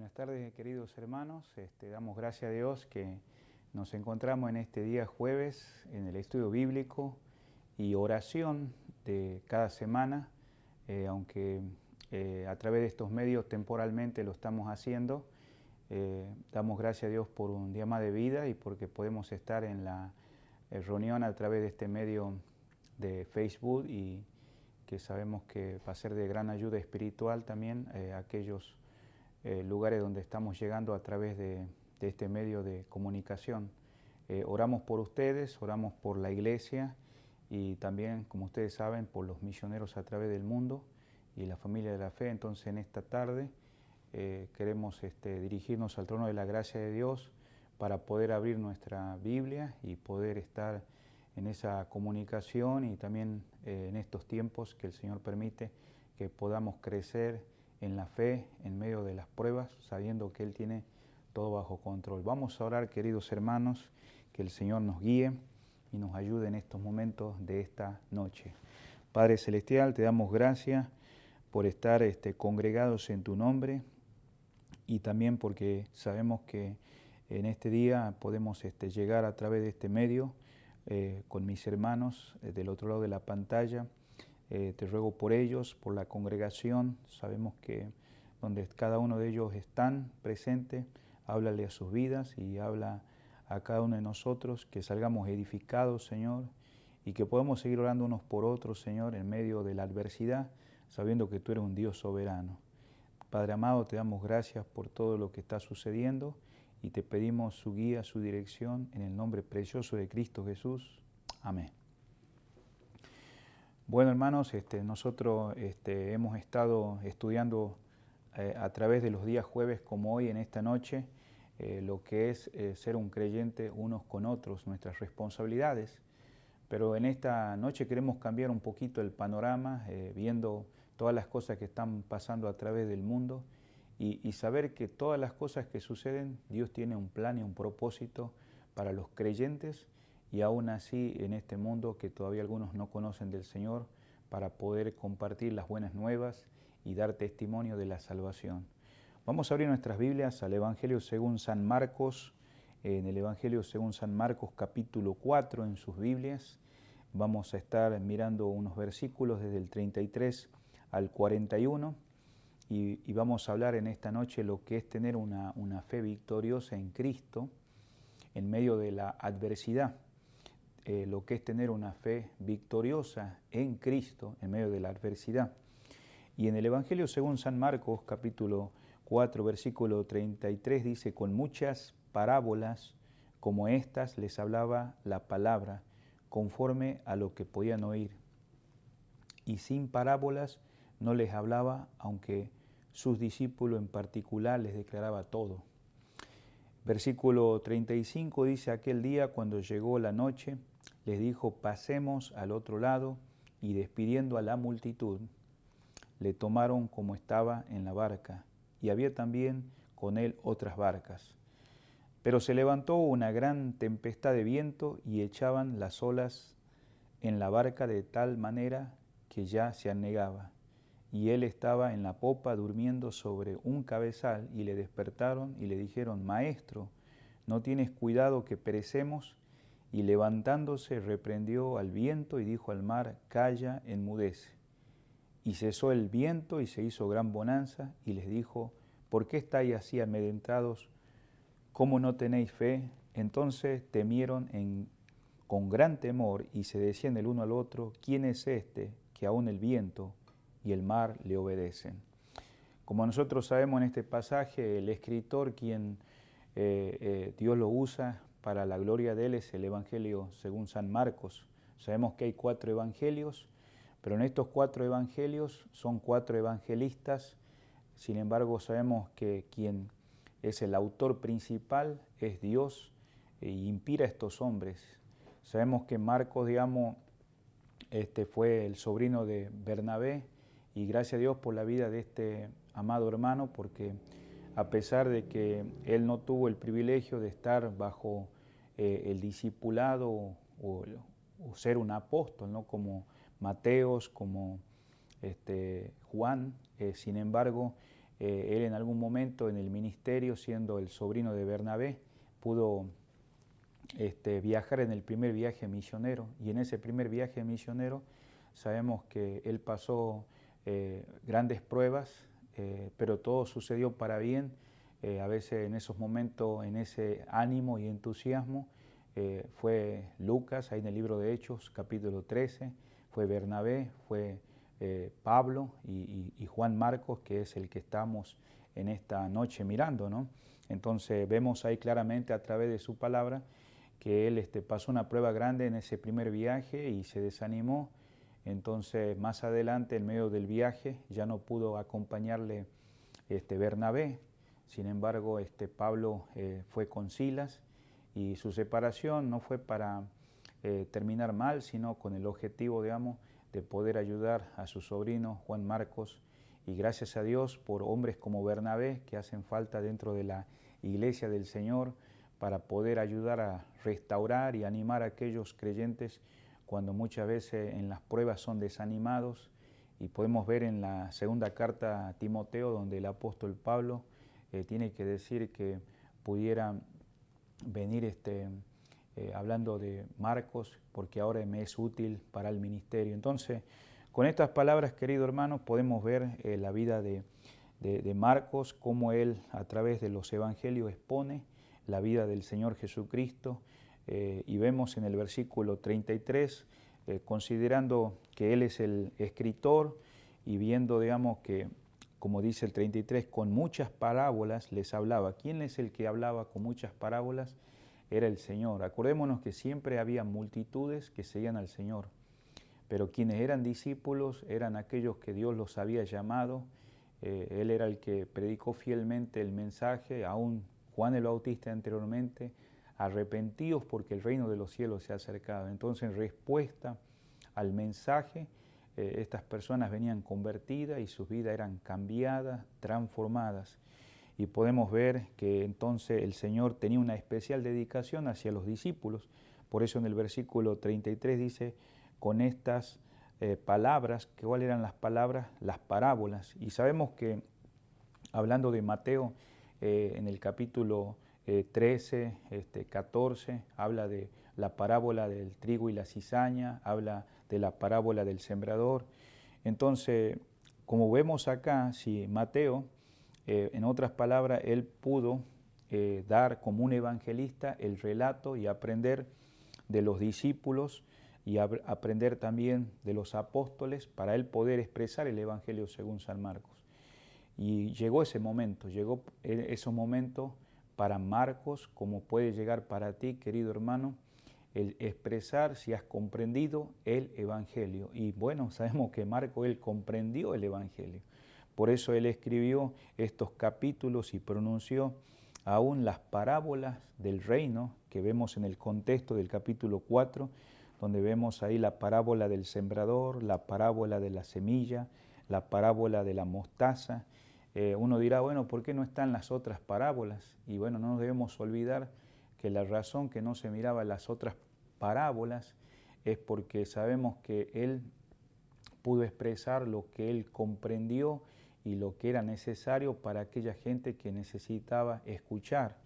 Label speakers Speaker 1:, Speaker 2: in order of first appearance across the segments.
Speaker 1: Buenas tardes, queridos hermanos. Damos gracias a Dios que nos encontramos en este día jueves en el estudio bíblico y oración de cada semana, aunque a través de estos medios temporalmente lo estamos haciendo. Damos gracias a Dios por un día más de vida y porque podemos estar en la reunión a través de este medio de Facebook y que sabemos que va a ser de gran ayuda espiritual también a aquellos lugares donde estamos llegando a través de este medio de comunicación. Oramos por ustedes, oramos por la iglesia y también, como ustedes saben, por los misioneros a través del mundo y la familia de la fe. Entonces, en esta tarde queremos dirigirnos al trono de la gracia de Dios para poder abrir nuestra Biblia y poder estar en esa comunicación y también en estos tiempos que el Señor permite que podamos crecer en la fe, en medio de las pruebas, sabiendo que Él tiene todo bajo control. Vamos a orar, queridos hermanos, que el Señor nos guíe y nos ayude en estos momentos de esta noche. Padre Celestial, te damos gracias por estar congregados en tu nombre y también porque sabemos que en este día podemos llegar a través de este medio con mis hermanos del otro lado de la pantalla. Te ruego por ellos, por la congregación. Sabemos que donde cada uno de ellos están presentes, háblale a sus vidas y habla a cada uno de nosotros, que salgamos edificados, Señor, y que podamos seguir orando unos por otros, Señor, en medio de la adversidad, sabiendo que tú eres un Dios soberano. Padre amado, te damos gracias por todo lo que está sucediendo y te pedimos su guía, su dirección, en el nombre precioso de Cristo Jesús. Amén. Bueno, hermanos, nosotros hemos estado estudiando a través de los días jueves como hoy en esta noche lo que es ser un creyente unos con otros, nuestras responsabilidades. Pero en esta noche queremos cambiar un poquito el panorama, viendo todas las cosas que están pasando a través del mundo y saber que todas las cosas que suceden, Dios tiene un plan y un propósito para los creyentes y aún así en este mundo que todavía algunos no conocen del Señor, para poder compartir las buenas nuevas y dar testimonio de la salvación. Vamos a abrir nuestras Biblias al Evangelio según San Marcos, en el Evangelio según San Marcos capítulo 4 en sus Biblias. Vamos a estar mirando unos versículos desde el 33 al 41 y vamos a hablar en esta noche lo que es tener una fe victoriosa en Cristo en medio de la adversidad. Lo que es tener una fe victoriosa en Cristo en medio de la adversidad. Y en el Evangelio según San Marcos, capítulo 4, versículo 33, dice: con muchas parábolas como estas les hablaba la palabra, conforme a lo que podían oír. Y sin parábolas no les hablaba, aunque sus discípulos en particular les declaraba todo. Versículo 35 dice: aquel día cuando llegó la noche, les dijo: pasemos al otro lado, y despidiendo a la multitud, le tomaron como estaba en la barca, y había también con él otras barcas. Pero se levantó una gran tempestad de viento, y echaban las olas en la barca de tal manera que ya se anegaba. Y él estaba en la popa durmiendo sobre un cabezal, y le despertaron y le dijeron: Maestro, ¿no tienes cuidado que perecemos? Y levantándose reprendió al viento y dijo al mar: Calla, enmudece. Y cesó el viento y se hizo gran bonanza, y les dijo: ¿por qué estáis así amedrentados? ¿Cómo no tenéis fe? Entonces temieron con gran temor y se decían el uno al otro: ¿quién es este que aún el viento y el mar le obedecen? Como nosotros sabemos en este pasaje, el escritor quien Dios lo usa para la gloria de él es el Evangelio según San Marcos. Sabemos que hay 4 evangelios, pero en estos 4 evangelios son 4 evangelistas. Sin embargo, sabemos que quien es el autor principal es Dios e inspira a estos hombres. Sabemos que Marcos, digamos, fue el sobrino de Bernabé, y gracias a Dios por la vida de este amado hermano, porque a pesar de que él no tuvo el privilegio de estar bajo el discipulado o ser un apóstol, ¿no? Como Mateos, como Juan, sin embargo, Él en algún momento en el ministerio, siendo el sobrino de Bernabé, pudo viajar en el primer viaje misionero, y en ese primer viaje misionero sabemos que él pasó grandes pruebas, pero todo sucedió para bien. A veces en esos momentos, en ese ánimo y entusiasmo, fue Lucas, ahí en el libro de Hechos, capítulo 13, fue Bernabé, fue Pablo y Juan Marcos, que es el que estamos en esta noche mirando, ¿no? Entonces vemos ahí claramente a través de su palabra que él pasó una prueba grande en ese primer viaje y se desanimó. Entonces más adelante, en medio del viaje, ya no pudo acompañarle Bernabé. Sin embargo, Pablo fue con Silas, y su separación no fue para terminar mal, sino con el objetivo, digamos, de poder ayudar a su sobrino Juan Marcos. Y gracias a Dios por hombres como Bernabé, que hacen falta dentro de la iglesia del Señor, para poder ayudar a restaurar y animar a aquellos creyentes cuando muchas veces en las pruebas son desanimados. Y podemos ver en la segunda carta a Timoteo, donde el apóstol Pablo tiene que decir que pudiera venir hablando de Marcos, porque ahora me es útil para el ministerio. Entonces, con estas palabras, querido hermano, podemos ver la vida de Marcos, cómo él a través de los evangelios expone la vida del Señor Jesucristo, y vemos en el versículo 33, considerando que él es el escritor y viendo, digamos, que, como dice el 33, con muchas parábolas les hablaba. ¿Quién es el que hablaba con muchas parábolas? Era el Señor. Acordémonos que siempre había multitudes que seguían al Señor, pero quienes eran discípulos eran aquellos que Dios los había llamado. Él era el que predicó fielmente el mensaje, aún Juan el Bautista anteriormente: arrepentíos porque el reino de los cielos se ha acercado. Entonces, en respuesta al mensaje, estas personas venían convertidas y sus vidas eran cambiadas, transformadas. Y podemos ver que entonces el Señor tenía una especial dedicación hacia los discípulos. Por eso en el versículo 33 dice, con estas palabras, ¿cuáles eran las palabras? Las parábolas. Y sabemos que, hablando de Mateo, en el capítulo 13, 14, habla de la parábola del trigo y la cizaña, habla de la parábola del sembrador. Entonces, como vemos acá, si Mateo, en otras palabras, él pudo dar como un evangelista el relato y aprender de los discípulos y aprender también de los apóstoles para él poder expresar el evangelio según San Marcos. Y llegó ese momento para Marcos, como puede llegar para ti, querido hermano, el expresar si has comprendido el evangelio. Y bueno, sabemos que Marcos, él comprendió el evangelio. Por eso él escribió estos capítulos y pronunció aún las parábolas del reino que vemos en el contexto del capítulo 4, donde vemos ahí la parábola del sembrador, la parábola de la semilla, la parábola de la mostaza. Uno dirá, bueno, ¿por qué no están las otras parábolas? Y bueno, no nos debemos olvidar que la razón que no se miraba las otras parábolas es porque sabemos que él pudo expresar lo que él comprendió y lo que era necesario para aquella gente que necesitaba escuchar.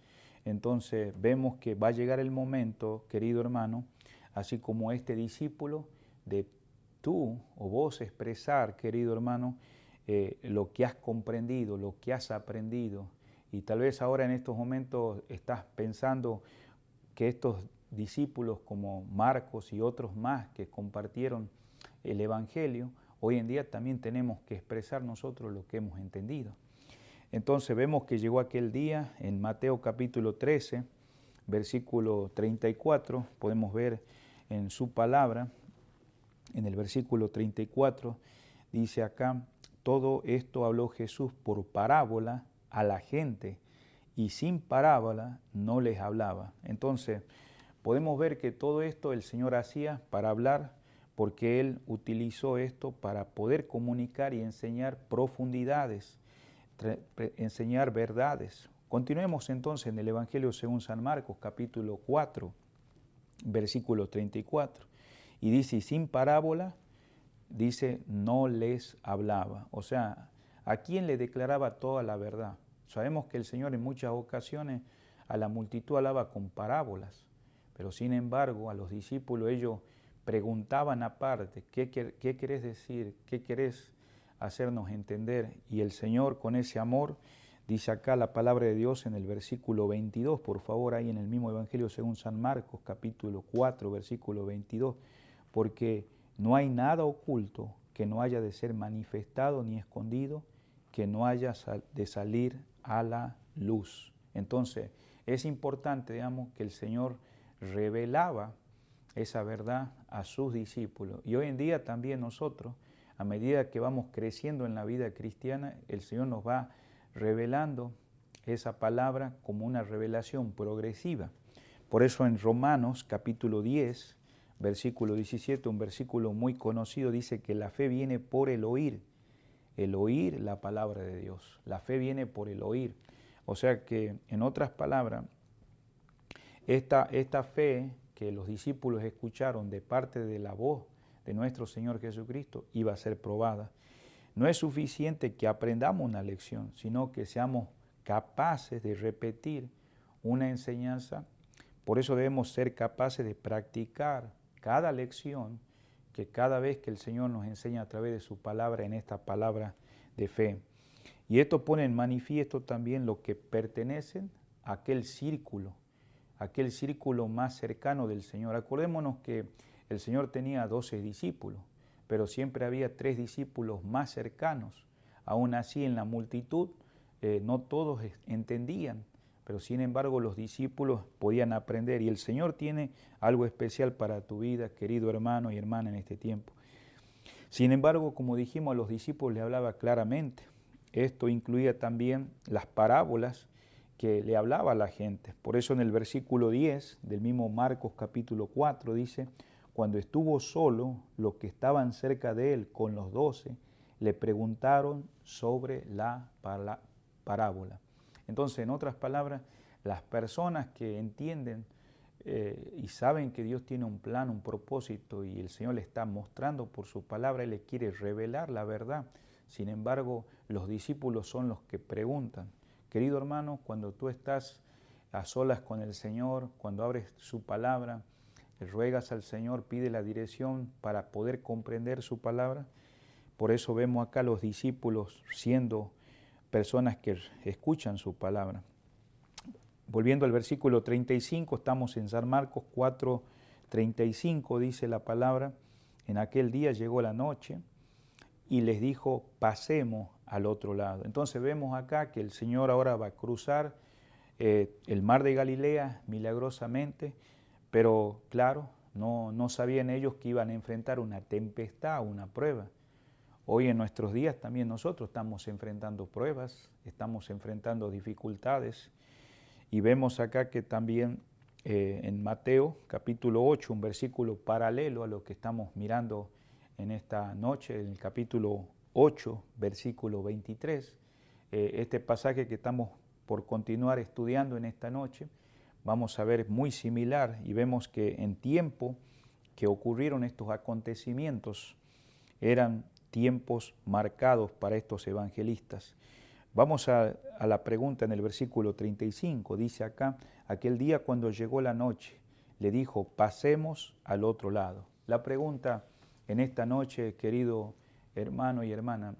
Speaker 1: Entonces vemos que va a llegar el momento, querido hermano, así como este discípulo, de tú o vos expresar, querido hermano, lo que has comprendido, lo que has aprendido. Y tal vez ahora en estos momentos estás pensando que estos discípulos como Marcos y otros más que compartieron el Evangelio, hoy en día también tenemos que expresar nosotros lo que hemos entendido. Entonces vemos que llegó aquel día en Mateo capítulo 13, versículo 34, podemos ver en su palabra, en el versículo 34, dice acá, todo esto habló Jesús por parábola a la gente, y sin parábola no les hablaba. Entonces, podemos ver que todo esto el Señor hacía para hablar, porque Él utilizó esto para poder comunicar y enseñar profundidades, enseñar verdades. Continuemos entonces en el Evangelio según San Marcos, capítulo 4, versículo 34. Y dice, y sin parábola, dice, no les hablaba. O sea, ¿A quién le declaraba toda la verdad? Sabemos que el Señor en muchas ocasiones a la multitud hablaba con parábolas, pero sin embargo a los discípulos ellos preguntaban aparte, ¿qué querés decir? ¿Qué querés hacernos entender? Y el Señor con ese amor dice acá la palabra de Dios en el versículo 22, por favor, ahí en el mismo Evangelio según San Marcos, capítulo 4, versículo 22, porque no hay nada oculto que no haya de ser manifestado ni escondido, que no haya de salir a la luz. Entonces, es importante, digamos, que el Señor revelaba esa verdad a sus discípulos. Y hoy en día también nosotros, a medida que vamos creciendo en la vida cristiana, el Señor nos va revelando esa palabra como una revelación progresiva. Por eso en Romanos capítulo 10, versículo 17, un versículo muy conocido, dice que la fe viene por el oír la palabra de Dios. La fe viene por el oír. O sea que, en otras palabras, esta fe que los discípulos escucharon de parte de la voz de nuestro Señor Jesucristo iba a ser probada. No es suficiente que aprendamos una lección, sino que seamos capaces de repetir una enseñanza. Por eso debemos ser capaces de practicar cada lección que cada vez que el Señor nos enseña a través de su palabra en esta palabra de fe. Y esto pone en manifiesto también lo que pertenecen a aquel círculo más cercano del Señor. Acordémonos que el Señor tenía 12 discípulos, pero siempre había 3 discípulos más cercanos. Aún así, en la multitud, no todos entendían, pero sin embargo los discípulos podían aprender. Y el Señor tiene algo especial para tu vida, querido hermano y hermana, en este tiempo. Sin embargo, como dijimos, a los discípulos le hablaba claramente. Esto incluía también las parábolas que le hablaba a la gente. Por eso en el versículo 10 del mismo Marcos capítulo 4 dice, cuando estuvo solo, los que estaban cerca de él con los 12 le preguntaron sobre la parábola. Entonces, en otras palabras, las personas que entienden y saben que Dios tiene un plan, un propósito y el Señor le está mostrando por su palabra, Él le quiere revelar la verdad. Sin embargo, los discípulos son los que preguntan. Querido hermano, cuando tú estás a solas con el Señor, cuando abres su palabra, ruegas al Señor, pide la dirección para poder comprender su palabra. Por eso vemos acá los discípulos siendo personas que escuchan su palabra. Volviendo al versículo 35, estamos en San Marcos 4, 35, dice la palabra, en aquel día llegó la noche y les dijo, pasemos al otro lado. Entonces vemos acá que el Señor ahora va a cruzar el mar de Galilea milagrosamente, pero claro, no sabían ellos que iban a enfrentar una tempestad, una prueba. Hoy en nuestros días también nosotros estamos enfrentando pruebas, estamos enfrentando dificultades y vemos acá que también en Mateo capítulo 8, un versículo paralelo a lo que estamos mirando en esta noche, en el capítulo 8, versículo 23, este pasaje que estamos por continuar estudiando en esta noche, vamos a ver muy similar y vemos que en tiempo que ocurrieron estos acontecimientos eran tiempos marcados para estos evangelistas. Vamos a la pregunta en el versículo 35, dice acá, aquel día cuando llegó la noche, le dijo, pasemos al otro lado. La pregunta en esta noche, querido hermano y hermana,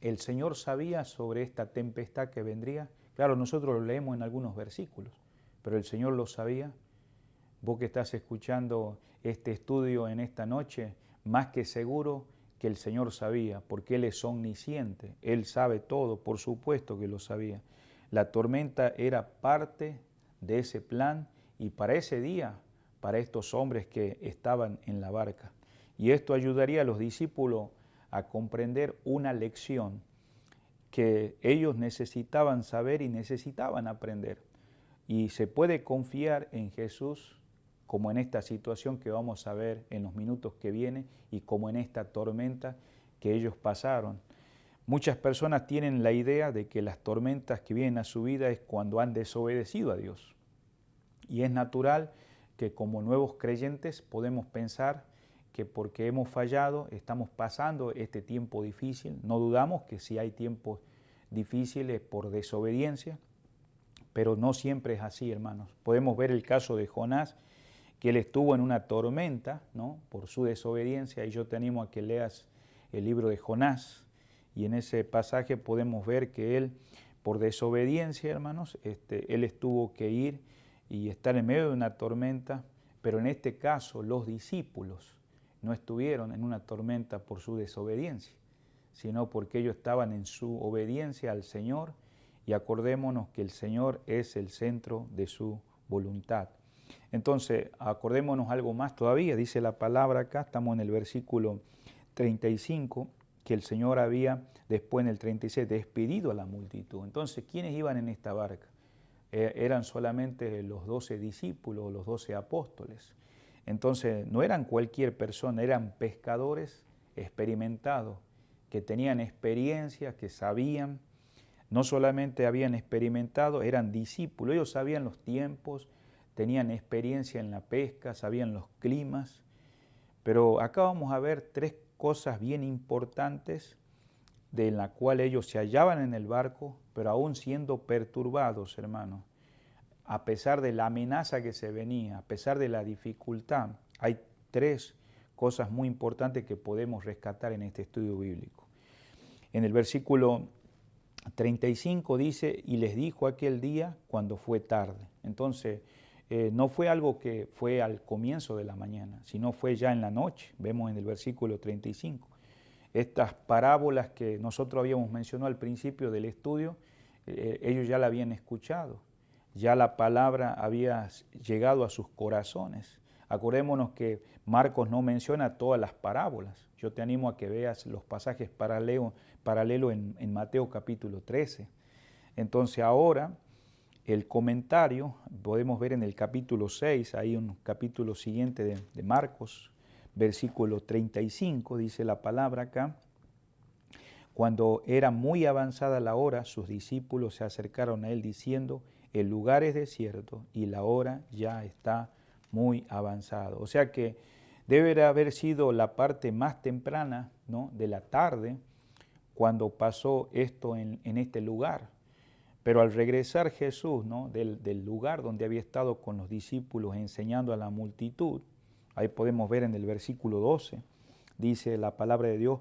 Speaker 1: ¿el Señor sabía sobre esta tempestad que vendría? Claro, nosotros lo leemos en algunos versículos, pero el Señor lo sabía. Vos que estás escuchando este estudio en esta noche, más que seguro que el Señor sabía, porque Él es omnisciente, Él sabe todo, por supuesto que lo sabía. La tormenta era parte de ese plan y para ese día, para estos hombres que estaban en la barca. Y esto ayudaría a los discípulos a comprender una lección que ellos necesitaban saber y necesitaban aprender. Y se puede confiar en Jesús como en esta situación que vamos a ver en los minutos que vienen y como en esta tormenta que ellos pasaron. Muchas personas tienen la idea de que las tormentas que vienen a su vida es cuando han desobedecido a Dios. Y es natural que como nuevos creyentes podemos pensar que porque hemos fallado estamos pasando este tiempo difícil. No dudamos que sí hay tiempos difíciles por desobediencia, pero no siempre es así, hermanos. Podemos ver el caso de Jonás, que él estuvo en una tormenta, ¿no?, por su desobediencia, y yo te animo a que leas el libro de Jonás, y en ese pasaje podemos ver que él, por desobediencia, hermanos, él tuvo que ir y estar en medio de una tormenta, pero en este caso los discípulos no estuvieron en una tormenta por su desobediencia, sino porque ellos estaban en su obediencia al Señor, y acordémonos que el Señor es el centro de su voluntad. Entonces, acordémonos algo más todavía, dice la palabra acá, estamos en el versículo 35, que el Señor había, después en el 36, despedido a la multitud. Entonces, ¿quiénes iban en esta barca? Eran solamente los 12 discípulos, los 12 apóstoles. Entonces, no eran cualquier persona, eran pescadores experimentados, que tenían experiencia, que sabían, no solamente habían experimentado, eran discípulos, ellos sabían los tiempos, tenían experiencia en la pesca, sabían los climas, pero acá vamos a ver tres cosas bien importantes de la cual ellos se hallaban en el barco, pero aún siendo perturbados, hermanos. A pesar de la amenaza que se venía, a pesar de la dificultad, hay tres cosas muy importantes que podemos rescatar en este estudio bíblico. En el versículo 35 dice, y les dijo aquel día cuando fue tarde. Entonces, no fue algo que fue al comienzo de la mañana, sino fue ya en la noche. Vemos en el versículo 35. Estas parábolas que nosotros habíamos mencionado al principio del estudio, ellos ya la habían escuchado. Ya la palabra había llegado a sus corazones. Acordémonos que Marcos no menciona todas las parábolas. Yo te animo a que veas los pasajes paralelos en Mateo capítulo 13. Entonces ahora el comentario, podemos ver en el capítulo 6, hay un capítulo siguiente de Marcos, versículo 35, dice la palabra acá. Cuando era muy avanzada la hora, sus discípulos se acercaron a él diciendo, el lugar es desierto y la hora ya está muy avanzado. O sea que debe de haber sido la parte más temprana, ¿no?, de la tarde cuando pasó esto en este lugar. Pero al regresar Jesús, ¿no?, del lugar donde había estado con los discípulos enseñando a la multitud, ahí podemos ver en el versículo 12, dice la palabra de Dios,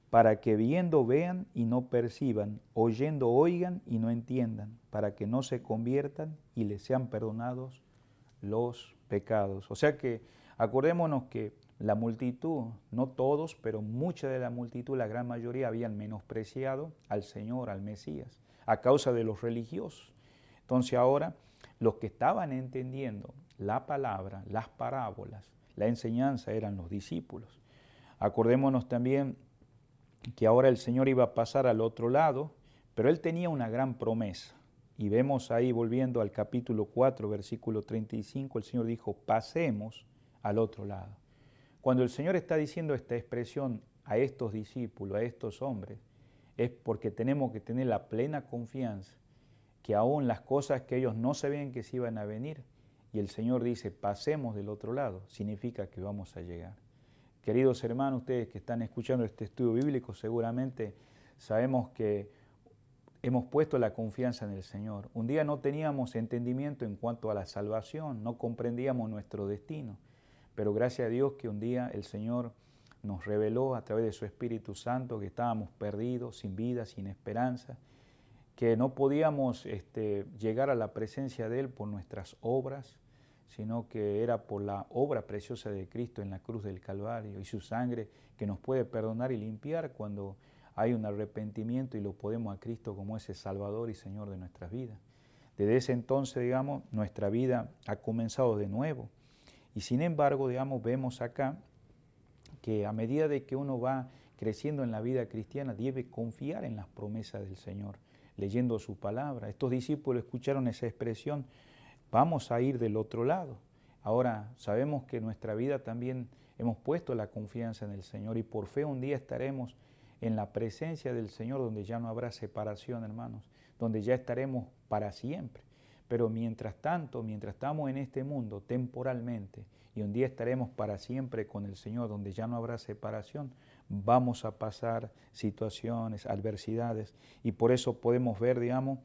Speaker 1: para que viendo vean y no perciban, oyendo oigan y no entiendan, para que no se conviertan y les sean perdonados los pecados. O sea que acordémonos que la multitud, no todos, pero mucha de la multitud, la gran mayoría, habían menospreciado al Señor, al Mesías, a causa de los religiosos. Entonces ahora los que estaban entendiendo la palabra, las parábolas, la enseñanza eran los discípulos. Acordémonos también que ahora el Señor iba a pasar al otro lado, pero Él tenía una gran promesa. Y vemos ahí, volviendo al capítulo 4, versículo 35, el Señor dijo, pasemos al otro lado. Cuando el Señor está diciendo esta expresión a estos discípulos, a estos hombres, es porque tenemos que tener la plena confianza que aún las cosas que ellos no sabían que se iban a venir, y el Señor dice, pasemos del otro lado, significa que vamos a llegar. Queridos hermanos, ustedes que están escuchando este estudio bíblico, seguramente sabemos que hemos puesto la confianza en el Señor. Un día no teníamos entendimiento en cuanto a la salvación, no comprendíamos nuestro destino, pero gracias a Dios que un día el Señor nos reveló a través de su Espíritu Santo que estábamos perdidos, sin vida, sin esperanza, que no podíamos llegar a la presencia de Él por nuestras obras, sino que era por la obra preciosa de Cristo en la cruz del Calvario y su sangre que nos puede perdonar y limpiar cuando hay un arrepentimiento y lo podemos a Cristo como ese Salvador y Señor de nuestras vidas. Desde ese entonces, digamos, nuestra vida ha comenzado de nuevo. Y sin embargo, digamos, vemos acá que a medida de que uno va creciendo en la vida cristiana, debe confiar en las promesas del Señor, leyendo su palabra. Estos discípulos escucharon esa expresión, vamos a ir del otro lado. Ahora sabemos que en nuestra vida también hemos puesto la confianza en el Señor y por fe un día estaremos en la presencia del Señor donde ya no habrá separación, hermanos, donde ya estaremos para siempre. pero mientras tanto, mientras estamos en este mundo temporalmente, y un día estaremos para siempre con el Señor, donde ya no habrá separación, vamos a pasar situaciones, adversidades, y por eso podemos ver, digamos,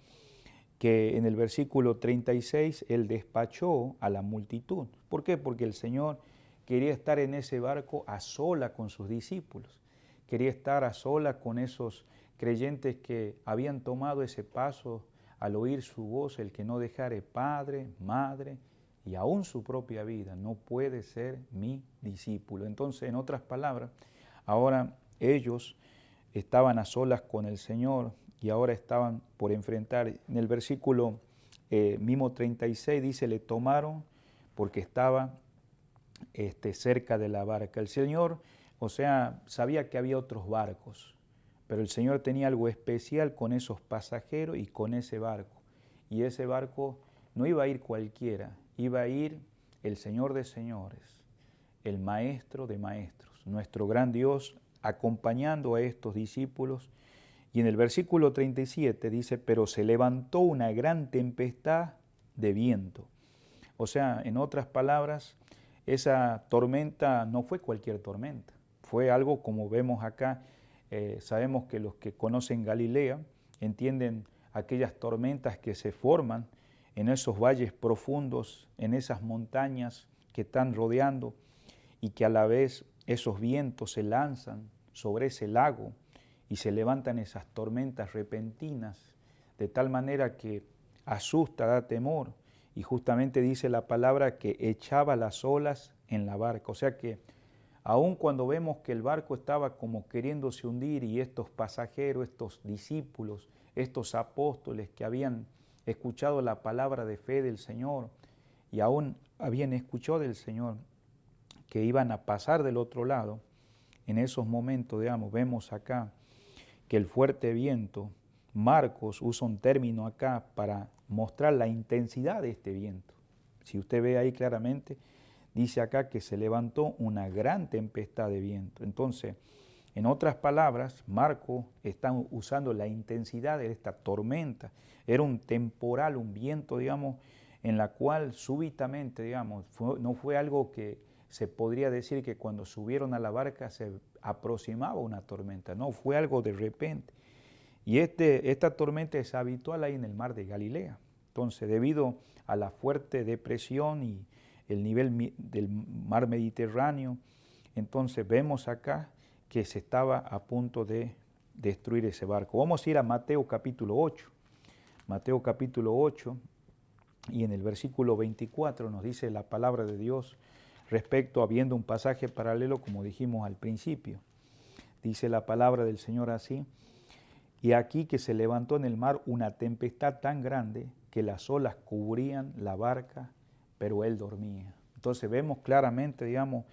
Speaker 1: que en el versículo 36 Él despachó a la multitud. ¿Por qué? Porque el Señor quería estar en ese barco a sola con sus discípulos, quería estar a sola con esos creyentes que habían tomado ese paso al oír su voz, el que no dejare padre, madre y aún su propia vida, no puede ser mi discípulo. Entonces, en otras palabras, ahora ellos estaban a solas con el Señor y ahora estaban por enfrentar. En el versículo mismo 36 dice, le tomaron porque estaba cerca de la barca. El Señor, o sea, sabía que había otros barcos, pero el Señor tenía algo especial con esos pasajeros y con ese barco. Y ese barco no iba a ir cualquiera, iba a ir el Señor de señores, el Maestro de maestros, nuestro gran Dios, acompañando a estos discípulos. Y en el versículo 37 dice, pero se levantó una gran tempestad de viento. O sea, en otras palabras, esa tormenta no fue cualquier tormenta, fue algo como vemos acá. Sabemos que los que conocen Galilea entienden aquellas tormentas que se forman en esos valles profundos, en esas montañas que están rodeando y que a la vez esos vientos se lanzan sobre ese lago y se levantan esas tormentas repentinas de tal manera que asusta, da temor. Y justamente dice la palabra que echaba las olas en la barca. O sea que aun cuando vemos que el barco estaba como queriéndose hundir y estos pasajeros, estos discípulos, estos apóstoles que habían escuchado la palabra de fe del Señor y aún habían escuchado del Señor que iban a pasar del otro lado, en esos momentos, digamos, vemos acá que el fuerte viento, Marcos usa un término acá para mostrar la intensidad de este viento. Si usted ve ahí claramente, dice acá que se levantó una gran tempestad de viento. Entonces, en otras palabras, Marcos está usando la intensidad de esta tormenta. Era un temporal, un viento, digamos, en la cual súbitamente, digamos, no fue algo que se podría decir que cuando subieron a la barca se aproximaba una tormenta. No, fue algo de repente. Y esta tormenta es habitual ahí en el mar de Galilea. Entonces, debido a la fuerte depresión y el nivel del mar Mediterráneo, entonces vemos acá que se estaba a punto de destruir ese barco. Vamos a ir a Mateo capítulo 8. Mateo capítulo 8, y en el versículo 24 nos dice la palabra de Dios respecto, habiendo un pasaje paralelo como dijimos al principio. Dice la palabra del Señor así, y aquí que se levantó en el mar una tempestad tan grande que las olas cubrían la barca, pero él dormía. Entonces vemos claramente, digamos,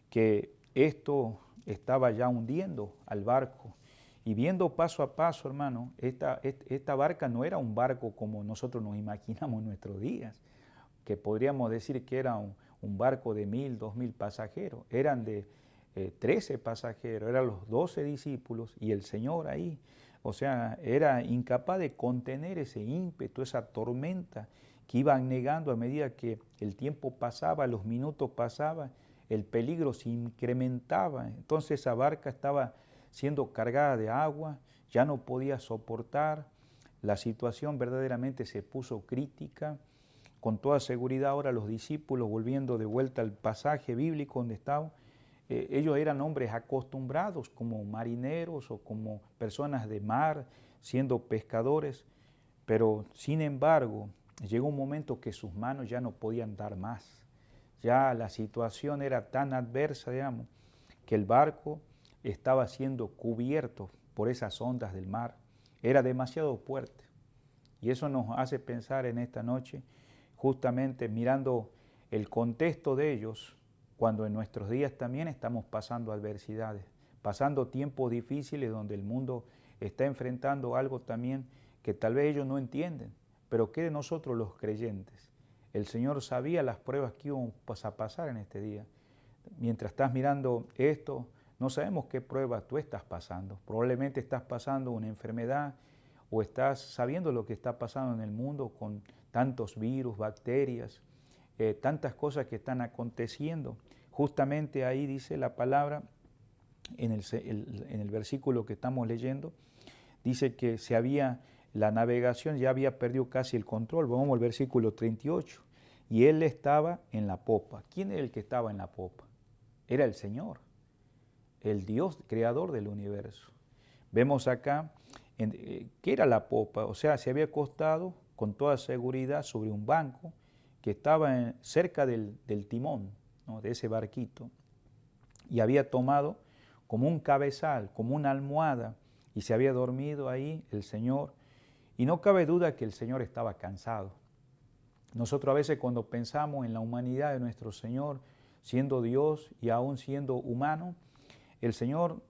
Speaker 1: que esto estaba ya hundiendo al barco. Y viendo paso a paso, hermano, esta barca no era un barco como nosotros nos imaginamos en nuestros días, que podríamos decir que era un barco de 1.000, 2.000 pasajeros. Eran de 13 pasajeros, eran los 12 discípulos y el Señor ahí. O sea, era incapaz de contener ese ímpetu, esa tormenta que iban negando a medida que el tiempo pasaba, los minutos pasaban, el peligro se incrementaba. Entonces esa barca estaba siendo cargada de agua, ya no podía soportar, la situación verdaderamente se puso crítica. Con toda seguridad ahora los discípulos, volviendo de vuelta al pasaje bíblico donde estaban, ellos eran hombres acostumbrados como marineros o como personas de mar, siendo pescadores, pero sin embargo llegó un momento que sus manos ya no podían dar más. Ya la situación era tan adversa, digamos, que el barco estaba siendo cubierto por esas ondas del mar. Era demasiado fuerte. Y eso nos hace pensar en esta noche, justamente mirando el contexto de ellos, cuando en nuestros días también estamos pasando adversidades, pasando tiempos difíciles donde el mundo está enfrentando algo también que tal vez ellos no entienden, pero que de nosotros los creyentes. El Señor sabía las pruebas que iban a pasar en este día. Mientras estás mirando esto, no sabemos qué prueba tú estás pasando. Probablemente estás pasando una enfermedad o estás sabiendo lo que está pasando en el mundo con tantos virus, bacterias, tantas cosas que están aconteciendo. Justamente ahí dice la palabra, en el versículo que estamos leyendo, dice que la navegación ya había perdido casi el control. Vamos al versículo 38. Y él estaba en la popa. ¿Quién era el que estaba en la popa? Era el Señor, el Dios creador del universo. Vemos acá, ¿qué era la popa? O sea, se había acostado con toda seguridad sobre un banco que estaba cerca del timón, ¿no?, de ese barquito, y había tomado como un cabezal, como una almohada, y se había dormido ahí el Señor. Y no cabe duda que el Señor estaba cansado. Nosotros a veces cuando pensamos en la humanidad de nuestro Señor, siendo Dios y aún siendo humano, el Señor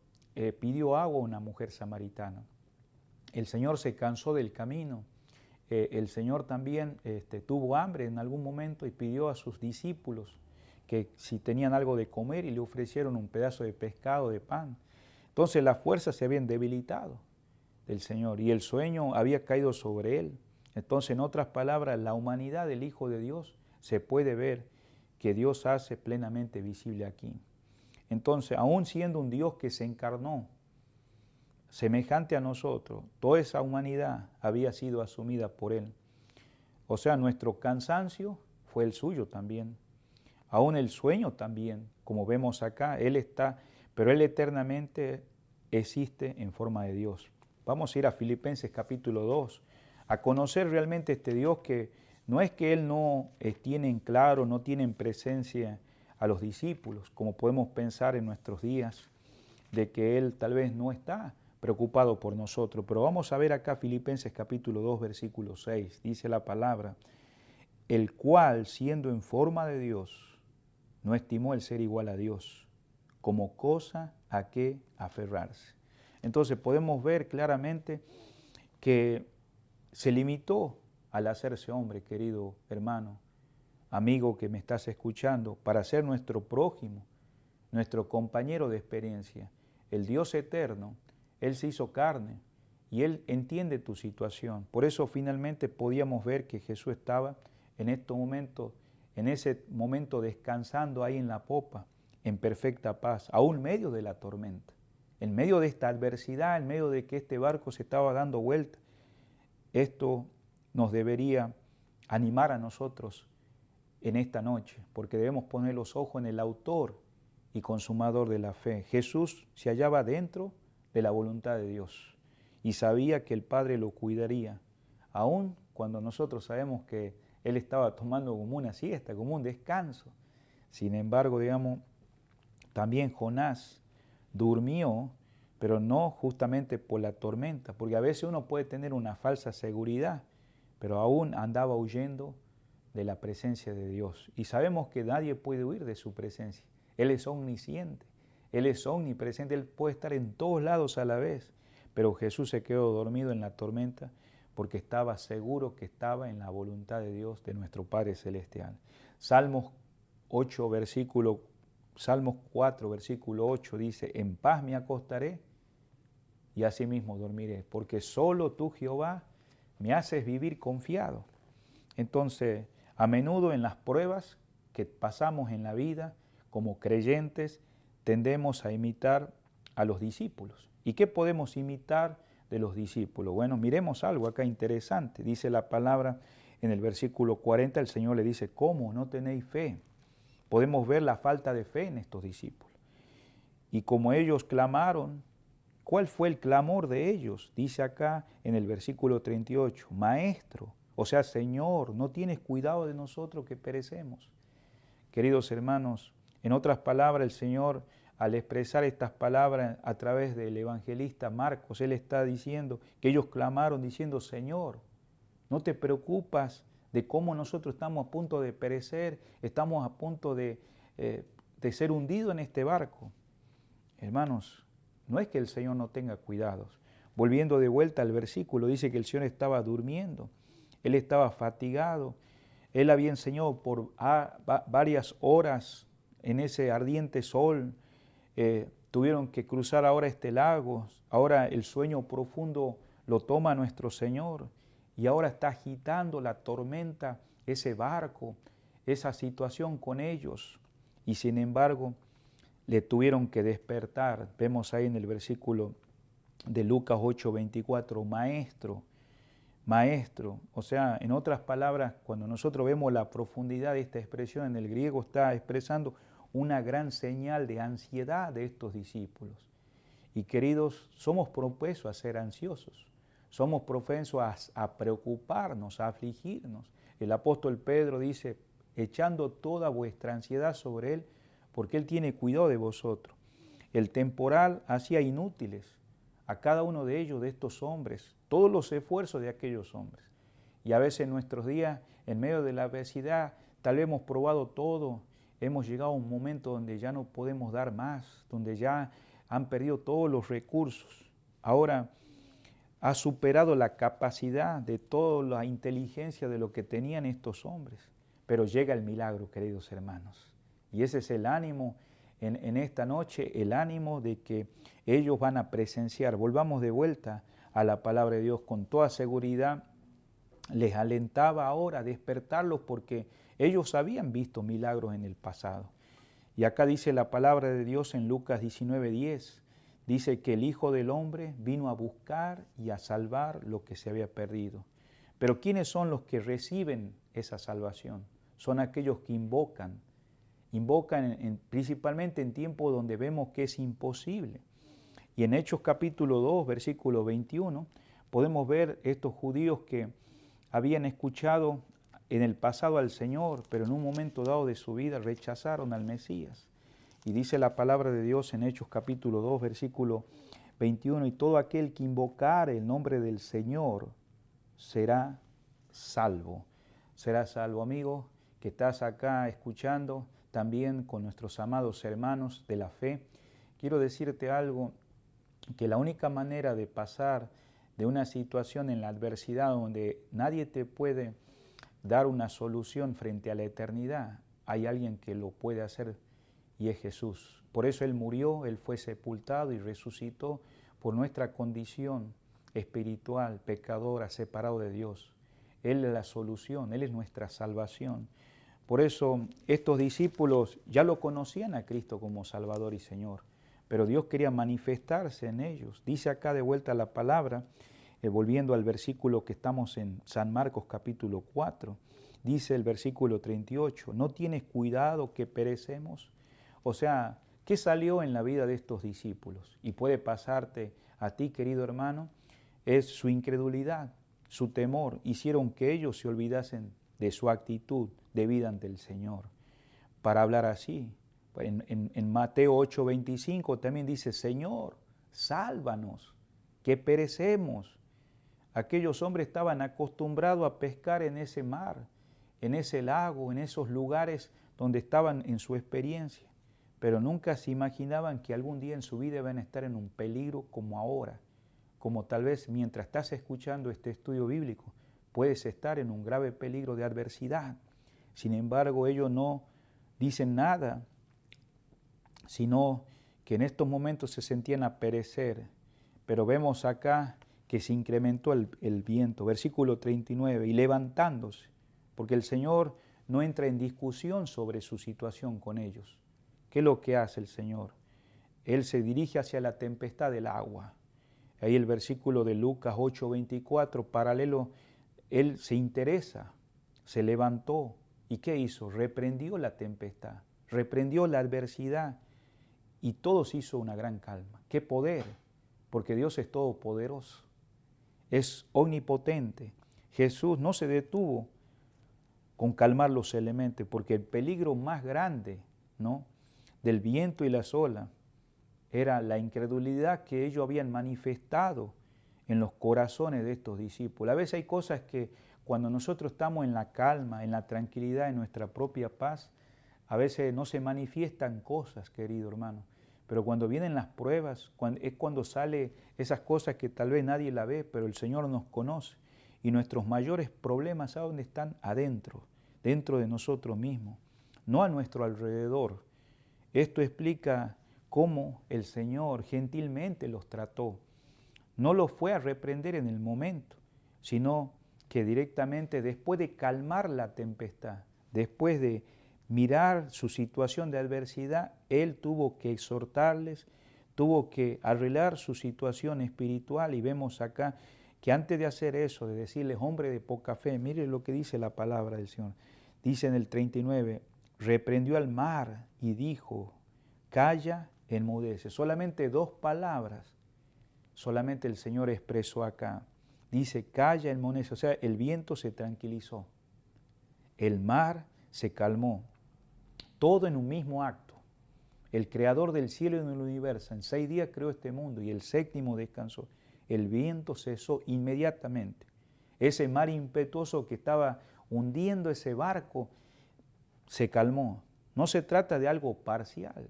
Speaker 1: pidió agua a una mujer samaritana. El Señor se cansó del camino. El Señor también tuvo hambre en algún momento y pidió a sus discípulos que si tenían algo de comer y le ofrecieron un pedazo de pescado, de pan. Entonces las fuerzas se habían debilitado del Señor y el sueño había caído sobre él. Entonces, en otras palabras, la humanidad del Hijo de Dios se puede ver que Dios hace plenamente visible aquí. Entonces, aún siendo un Dios que se encarnó, semejante a nosotros, toda esa humanidad había sido asumida por Él. O sea, nuestro cansancio fue el suyo también. Aún el sueño también, como vemos acá, Él está, pero Él eternamente existe en forma de Dios. Vamos a ir a Filipenses capítulo 2, a conocer realmente este Dios que no es que Él no tiene en claro, no tiene en presencia a los discípulos, como podemos pensar en nuestros días, de que Él tal vez no está preocupado por nosotros. Pero vamos a ver acá Filipenses capítulo 2, versículo 6, dice la palabra, el cual, siendo en forma de Dios, no estimó el ser igual a Dios como cosa a que aferrarse. Entonces podemos ver claramente que se limitó al hacerse hombre, querido hermano, amigo que me estás escuchando, para ser nuestro prójimo, nuestro compañero de experiencia. El Dios eterno, Él se hizo carne y Él entiende tu situación. Por eso finalmente podíamos ver que Jesús estaba en ese momento descansando ahí en la popa, en perfecta paz, aún en medio de la tormenta, en medio de esta adversidad, en medio de que este barco se estaba dando vuelta. Esto nos debería animar a nosotros en esta noche, porque debemos poner los ojos en el autor y consumador de la fe. Jesús se hallaba dentro de la voluntad de Dios y sabía que el Padre lo cuidaría, aun cuando nosotros sabemos que Él estaba tomando como una siesta, como un descanso. Sin embargo, también Jonás durmió, pero no justamente por la tormenta, porque a veces uno puede tener una falsa seguridad, pero aún andaba huyendo de la presencia de Dios. Y sabemos que nadie puede huir de su presencia. Él es omnisciente, Él es omnipresente, Él puede estar en todos lados a la vez. Pero Jesús se quedó dormido en la tormenta porque estaba seguro que estaba en la voluntad de Dios, de nuestro Padre Celestial. Salmos 4, versículo 8 dice, en paz me acostaré y asimismo dormiré, porque solo tú, Jehová, me haces vivir confiado. Entonces, a menudo en las pruebas que pasamos en la vida, como creyentes, tendemos a imitar a los discípulos. ¿Y qué podemos imitar de los discípulos? Bueno, miremos algo acá interesante. Dice la palabra en el versículo 40, el Señor le dice, ¿cómo no tenéis fe? Podemos ver la falta de fe en estos discípulos. Y como ellos clamaron, ¿cuál fue el clamor de ellos? Dice acá en el versículo 38, Maestro, o sea, Señor, ¿no tienes cuidado de nosotros que perecemos? Queridos hermanos, en otras palabras, el Señor, al expresar estas palabras a través del evangelista Marcos, Él está diciendo que ellos clamaron diciendo, Señor, ¿no te preocupas de cómo nosotros estamos a punto de perecer, estamos a punto de ser hundidos en este barco? Hermanos, no es que el Señor no tenga cuidados. Volviendo de vuelta al versículo, dice que el Señor estaba durmiendo, Él estaba fatigado, Él había enseñado por varias horas en ese ardiente sol, tuvieron que cruzar ahora este lago, ahora el sueño profundo lo toma nuestro Señor y ahora está agitando la tormenta, ese barco, esa situación con ellos. Y sin embargo, le tuvieron que despertar. Vemos ahí en el versículo de Lucas 8:24, maestro, maestro. O sea, en otras palabras, cuando nosotros vemos la profundidad de esta expresión en el griego, está expresando una gran señal de ansiedad de estos discípulos. Y queridos, somos propensos a ser ansiosos, somos propensos a preocuparnos, a afligirnos. El apóstol Pedro dice, echando toda vuestra ansiedad sobre Él, porque Él tiene cuidado de vosotros. El temporal hacía inútiles a cada uno de ellos, de estos hombres, todos los esfuerzos de aquellos hombres. Y a veces en nuestros días, en medio de la adversidad, tal vez hemos probado todo, hemos llegado a un momento donde ya no podemos dar más, donde ya han perdido todos los recursos. Ahora ha superado la capacidad de toda la inteligencia de lo que tenían estos hombres. Pero llega el milagro, queridos hermanos. Y ese es el ánimo en esta noche, el ánimo de que ellos van a presenciar. Volvamos de vuelta a la palabra de Dios con toda seguridad. Les alentaba ahora a despertarlos porque ellos habían visto milagros en el pasado. Y acá dice la palabra de Dios en Lucas 19:10. Dice que el Hijo del Hombre vino a buscar y a salvar lo que se había perdido. Pero ¿quiénes son los que reciben esa salvación? Son aquellos que invocan principalmente en tiempos donde vemos que es imposible. Y en Hechos capítulo 2, versículo 21, podemos ver estos judíos que habían escuchado en el pasado al Señor, pero en un momento dado de su vida rechazaron al Mesías. Y dice la palabra de Dios en Hechos capítulo 2, versículo 21, y todo aquel que invocare el nombre del Señor será salvo. Será salvo, amigo, que estás acá escuchando también con nuestros amados hermanos de la fe. Quiero decirte algo, que la única manera de pasar de una situación en la adversidad donde nadie te puede dar una solución frente a la eternidad, hay alguien que lo puede hacer y es Jesús. Por eso Él murió, Él fue sepultado y resucitó por nuestra condición espiritual, pecadora, separado de Dios. Él es la solución, Él es nuestra salvación. Por eso estos discípulos ya lo conocían a Cristo como Salvador y Señor, pero Dios quería manifestarse en ellos. Dice acá de vuelta la palabra, volviendo al versículo que estamos en San Marcos capítulo 4, dice el versículo 38, ¿no tienes cuidado que perecemos? O sea, ¿qué salió en la vida de estos discípulos? Y puede pasarte a ti, querido hermano, es su incredulidad, su temor. Hicieron que ellos se olvidasen de su actitud de vida ante el Señor. Para hablar así, en Mateo 8:25 también dice, Señor, sálvanos, que perecemos. Aquellos hombres estaban acostumbrados a pescar en ese mar, en ese lago, en esos lugares donde estaban en su experiencia, pero nunca se imaginaban que algún día en su vida iban a estar en un peligro como ahora, como tal vez mientras estás escuchando este estudio bíblico, puedes estar en un grave peligro de adversidad. Sin embargo, ellos no dicen nada, sino que en estos momentos se sentían a perecer. Pero vemos acá que se incrementó el viento. Versículo 39, y levantándose, porque el Señor no entra en discusión sobre su situación con ellos. ¿Qué es lo que hace el Señor? Él se dirige hacia la tempestad del agua. Ahí el versículo de Lucas 8:24, paralelo, Él se interesa, se levantó. ¿Y qué hizo? Reprendió la tempestad, reprendió la adversidad y todo se hizo una gran calma. ¡Qué poder! Porque Dios es todopoderoso, es omnipotente. Jesús no se detuvo con calmar los elementos, porque el peligro más grande, ¿no?, del viento y las olas era la incredulidad que ellos habían manifestado en los corazones de estos discípulos. A veces hay cosas que cuando nosotros estamos en la calma, en la tranquilidad, en nuestra propia paz, a veces no se manifiestan cosas, querido hermano. Pero cuando vienen las pruebas, es cuando sale esas cosas que tal vez nadie la ve, pero el Señor nos conoce. Y nuestros mayores problemas, ¿a dónde están? Adentro, dentro de nosotros mismos, no a nuestro alrededor. Esto explica cómo el Señor gentilmente los trató. no lo fue a reprender en el momento, sino que directamente después de calmar la tempestad, después de mirar su situación de adversidad, él tuvo que exhortarles, tuvo que arreglar su situación espiritual, y vemos acá que antes de hacer eso, de decirles hombre de poca fe, mire lo que dice la palabra del Señor. Dice en el 39, reprendió al mar y dijo, calla, enmudece. Solamente dos palabras, solamente el Señor expresó acá. Dice, calla, enmudece. O sea, el viento se tranquilizó, el mar se calmó, todo en un mismo acto. El creador del cielo y del universo en 6 días creó este mundo y el séptimo descansó. El viento cesó inmediatamente. Ese mar impetuoso que estaba hundiendo ese barco se calmó. No se trata de algo parcial,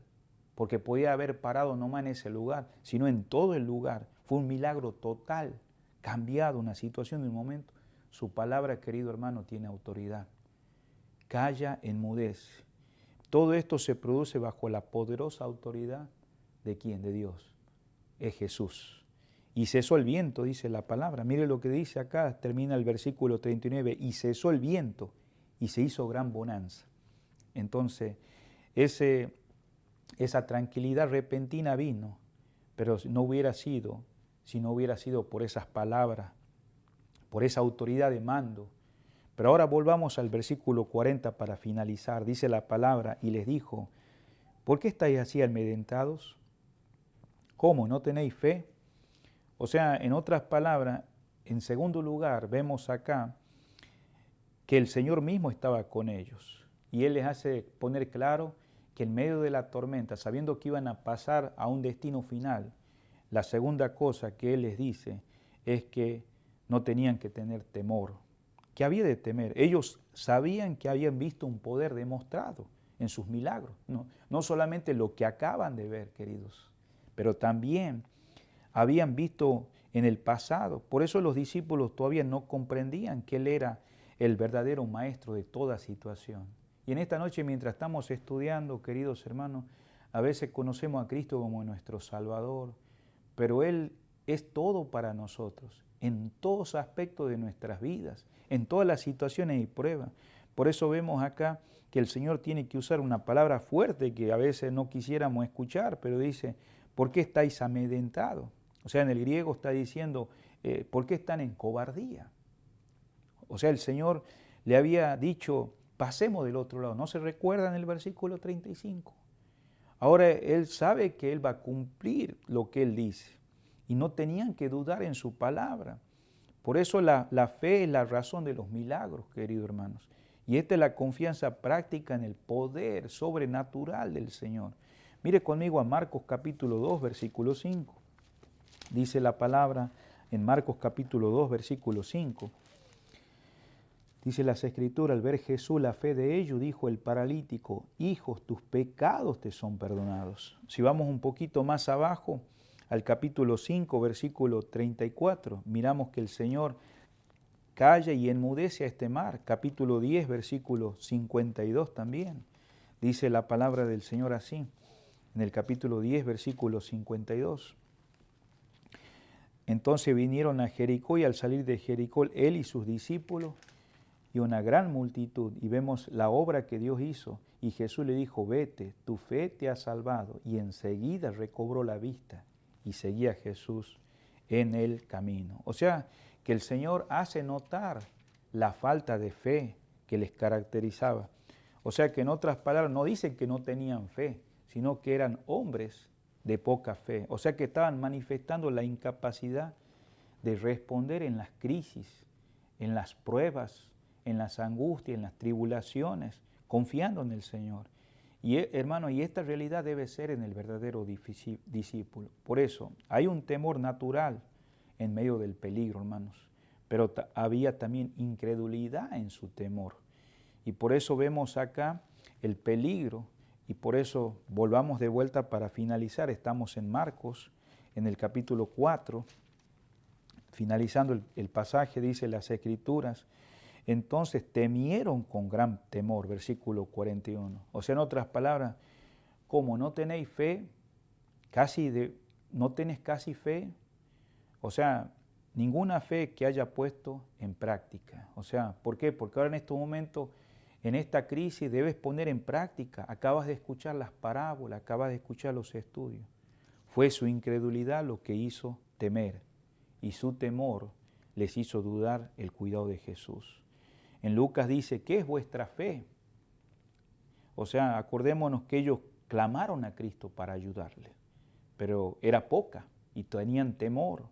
Speaker 1: porque podía haber parado nomás en ese lugar, sino en todo el lugar. Fue un milagro total, cambiado una situación de un momento. Su palabra, querido hermano, tiene autoridad. Calla, enmudece. Todo esto se produce bajo la poderosa autoridad de ¿quién? De Dios. Es Jesús. Y cesó el viento, dice la palabra. Mire lo que dice acá, termina el versículo 39. Y cesó el viento y se hizo gran bonanza. Entonces, esa tranquilidad repentina vino, pero no hubiera sido, si no hubiera sido por esas palabras, por esa autoridad de mando. Pero ahora volvamos al versículo 40 para finalizar. Dice la palabra, y les dijo, ¿por qué estáis así amedrentados? ¿Cómo? ¿No tenéis fe? O sea, en otras palabras, en segundo lugar, vemos acá que el Señor mismo estaba con ellos. Y Él les hace poner claro que en medio de la tormenta, sabiendo que iban a pasar a un destino final, la segunda cosa que Él les dice es que no tenían que tener temor. ¿Qué había de temer? Ellos sabían que habían visto un poder demostrado en sus milagros. No solamente lo que acaban de ver, queridos, pero también habían visto en el pasado. Por eso los discípulos todavía no comprendían que Él era el verdadero maestro de toda situación. Y en esta noche, mientras estamos estudiando, queridos hermanos, a veces conocemos a Cristo como nuestro Salvador, pero Él es todo para nosotros, en todos aspectos de nuestras vidas, en todas las situaciones y pruebas. Por eso vemos acá que el Señor tiene que usar una palabra fuerte que a veces no quisiéramos escuchar, pero dice, ¿por qué estáis amedrentados? O sea, en el griego está diciendo, ¿por qué están en cobardía? O sea, el Señor le había dicho, pasemos del otro lado. ¿No se recuerda en el versículo 35? Ahora Él sabe que Él va a cumplir lo que Él dice. Y no tenían que dudar en su palabra. Por eso la fe es la razón de los milagros, queridos hermanos. Y esta es la confianza práctica en el poder sobrenatural del Señor. Mire conmigo a Marcos capítulo 2, versículo 5. Dice la palabra en Marcos capítulo 2, versículo 5. Dice las Escrituras, al ver Jesús la fe de ellos, dijo el paralítico, hijos, tus pecados te son perdonados. Si vamos un poquito más abajo, al capítulo 5, versículo 34, miramos que el Señor calla y enmudece a este mar. Capítulo 10, versículo 52 también. Dice la palabra del Señor así, en el capítulo 10, versículo 52. Entonces vinieron a Jericó y al salir de Jericó, Él y sus discípulos y una gran multitud, y vemos la obra que Dios hizo. Y Jesús le dijo, vete, tu fe te ha salvado. Y enseguida recobró la vista y seguía a Jesús en el camino. O sea, que el Señor hace notar la falta de fe que les caracterizaba. O sea, que en otras palabras no dicen que no tenían fe, sino que eran hombres de poca fe. O sea, que estaban manifestando la incapacidad de responder en las crisis, en las pruebas, en las angustias, en las tribulaciones, confiando en el Señor. Y hermano, y esta realidad debe ser en el verdadero discípulo. Por eso, hay un temor natural en medio del peligro, hermanos, pero había también incredulidad en su temor. Y por eso vemos acá el peligro, y por eso volvamos de vuelta para finalizar. Estamos en Marcos, en el capítulo 4, finalizando el pasaje, dice las Escrituras, entonces temieron con gran temor, versículo 41. O sea, en otras palabras, como no tenéis fe, no tenés casi fe, O sea, ninguna fe que haya puesto en práctica. O sea, ¿por qué? Porque ahora en estos momentos, en esta crisis, debes poner en práctica. Acabas de escuchar las parábolas, acabas de escuchar los estudios. Fue su incredulidad lo que hizo temer, y su temor les hizo dudar el cuidado de Jesús. En Lucas dice, ¿qué es vuestra fe? O sea, acordémonos que ellos clamaron a Cristo para ayudarles, pero era poca y tenían temor.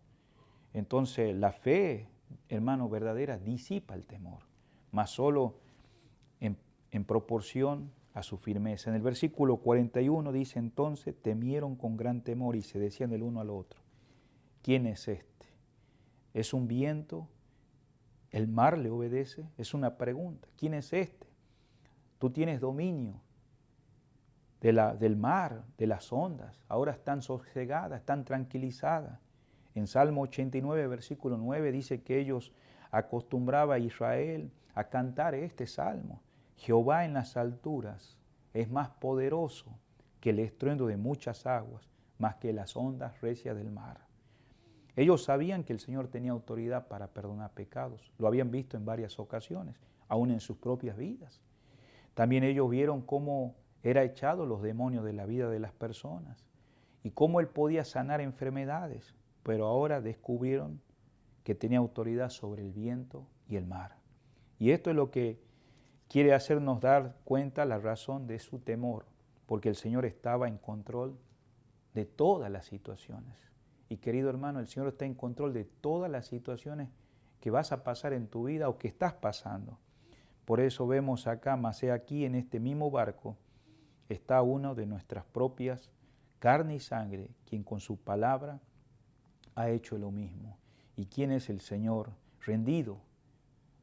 Speaker 1: Entonces la fe, hermano, verdadera disipa el temor, mas solo en proporción a su firmeza. En el versículo 41 dice, entonces temieron con gran temor y se decían el uno al otro, ¿quién es este? ¿Es un viento? ¿El mar le obedece? Es una pregunta. ¿Quién es este? Tú tienes dominio del mar, de las ondas. Ahora están sosegadas, están tranquilizadas. En Salmo 89, versículo 9, dice que ellos acostumbraba a Israel a cantar este salmo. Jehová en las alturas es más poderoso que el estruendo de muchas aguas, más que las ondas recias del mar. Ellos sabían que el Señor tenía autoridad para perdonar pecados. Lo habían visto en varias ocasiones, aún en sus propias vidas. También ellos vieron cómo era echado los demonios de la vida de las personas y cómo Él podía sanar enfermedades, pero ahora descubrieron que tenía autoridad sobre el viento y el mar. Y esto es lo que quiere hacernos dar cuenta la razón de su temor, porque el Señor estaba en control de todas las situaciones. Y querido hermano, el Señor está en control de todas las situaciones que vas a pasar en tu vida o que estás pasando. Por eso vemos acá, más aquí en este mismo barco, está uno de nuestras propias carne y sangre, quien con su palabra ha hecho lo mismo. ¿Y quién es el Señor? Rendido,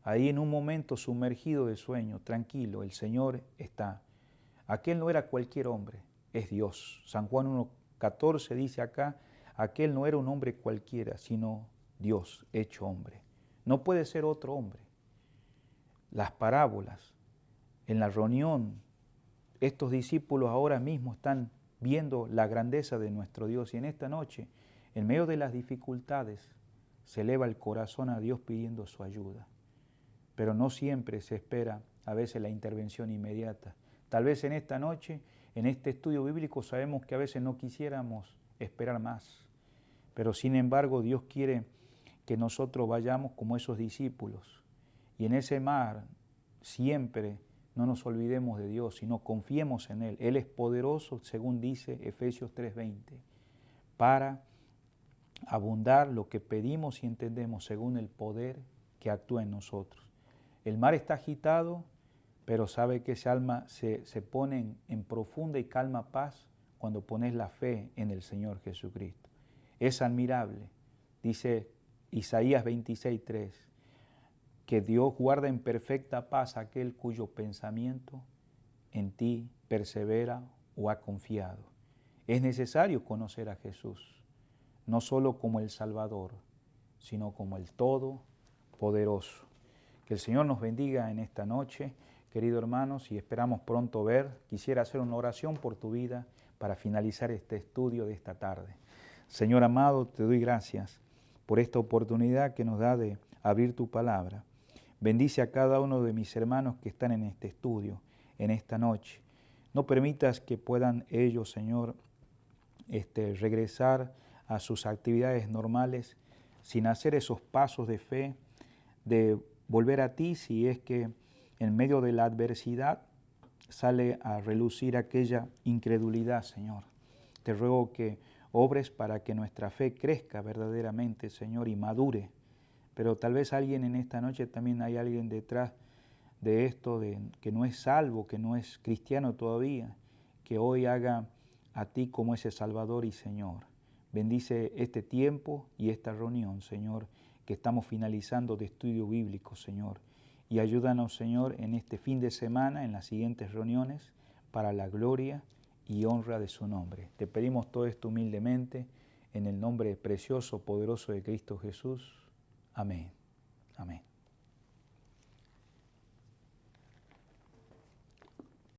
Speaker 1: ahí en un momento sumergido de sueño, tranquilo, el Señor está. Aquel no era cualquier hombre, es Dios. San Juan 1:14 dice acá, aquel no era un hombre cualquiera, sino Dios hecho hombre. No puede ser otro hombre. Las parábolas, en la reunión, estos discípulos ahora mismo están viendo la grandeza de nuestro Dios y en esta noche, en medio de las dificultades, se eleva el corazón a Dios pidiendo su ayuda. Pero no siempre se espera a veces la intervención inmediata. Tal vez en esta noche, en este estudio bíblico, sabemos que a veces no quisiéramos esperar más. Pero sin embargo, Dios quiere que nosotros vayamos como esos discípulos. Y en ese mar siempre no nos olvidemos de Dios, sino confiemos en Él. Él es poderoso, según dice Efesios 3:20, para abundar lo que pedimos y entendemos según el poder que actúa en nosotros. El mar está agitado, pero sabe que ese alma se pone en profunda y calma paz cuando pones la fe en el Señor Jesucristo. Es admirable, dice Isaías 26:3, que Dios guarda en perfecta paz aquel cuyo pensamiento en ti persevera o ha confiado. Es necesario conocer a Jesús, no solo como el Salvador, sino como el Todopoderoso. Que el Señor nos bendiga en esta noche, queridos hermanos, y esperamos pronto ver. Quisiera hacer una oración por tu vida para finalizar este estudio de esta tarde. Señor amado, te doy gracias por esta oportunidad que nos da de abrir tu palabra. Bendice a cada uno de mis hermanos que están en este estudio, en esta noche. No permitas que puedan ellos, Señor, regresar a sus actividades normales sin hacer esos pasos de fe, de volver a ti si es que en medio de la adversidad sale a relucir aquella incredulidad, Señor. Te ruego que obres para que nuestra fe crezca verdaderamente, Señor, y madure. Pero tal vez alguien en esta noche, también hay alguien detrás de esto, que no es salvo, que no es cristiano todavía, que hoy haga a ti como ese Salvador y Señor. Bendice este tiempo y esta reunión, Señor, que estamos finalizando de estudio bíblico, Señor. Y ayúdanos, Señor, en este fin de semana, en las siguientes reuniones, para la gloria y honra de su nombre. Te pedimos todo esto humildemente, en el nombre precioso, poderoso de Cristo Jesús. Amén. Amén.